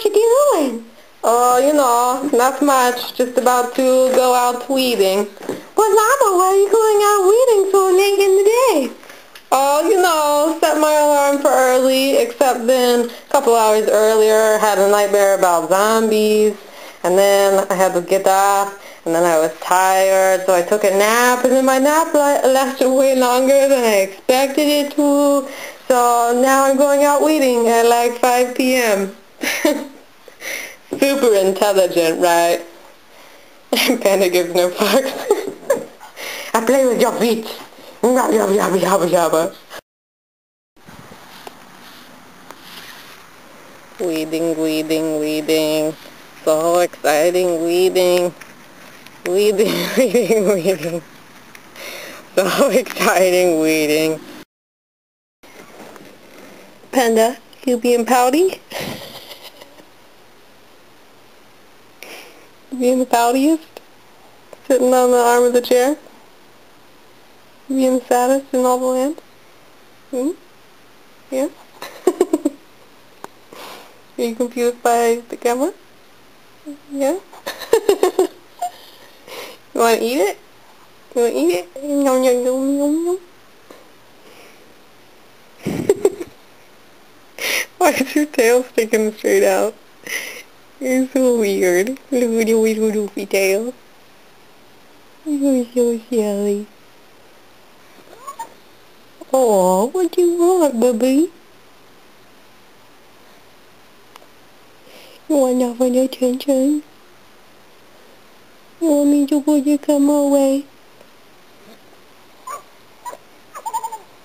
What you doing? Oh, not much. Just about to go out weeding. But Mama, why are you going out weeding so late in the day? Oh, set my alarm for early, except then a couple hours earlier I had a nightmare about zombies, and then I had to get up, and then I was tired, so I took a nap, and then my nap lasted way longer than I expected it to, so now I'm going out weeding at like 5 p.m. Super intelligent, right? Panda gives no fucks. I play with your feet. Yabba yabba yabba yabba yabba. Weeding, weeding, weeding. So exciting, weeding. Weeding, weeding, weeding. So exciting, weeding. Panda, you being pouty? Being the poutiest? Sitting on the arm of the chair? Being the saddest in all the land? Hmm? Yeah? Are you confused by the camera? Yeah? You want to eat it? You want to eat it? Yum, yum, yum, yum, yum. Why is your tail sticking straight out? You're so weird. Little doofy tail. You're so silly. Oh, what do you want, baby? You want nothing attention? You want me to put your camera away?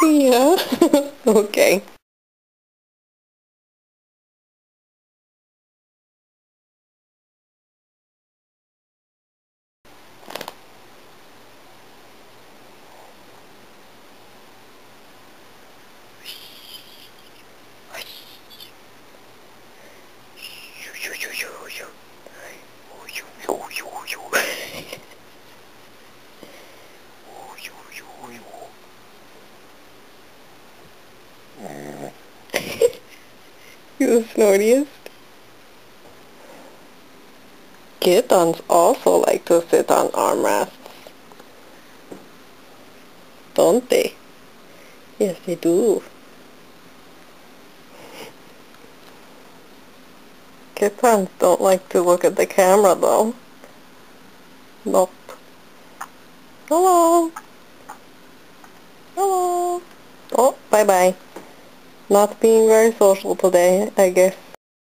Yeah. Okay. You're the snortiest. Kittens also like to sit on armrests, don't they? Yes, they do. Kittens don't like to look at the camera, though. Nope. Hello. Hello. Oh, bye-bye. Not being very social today, I guess.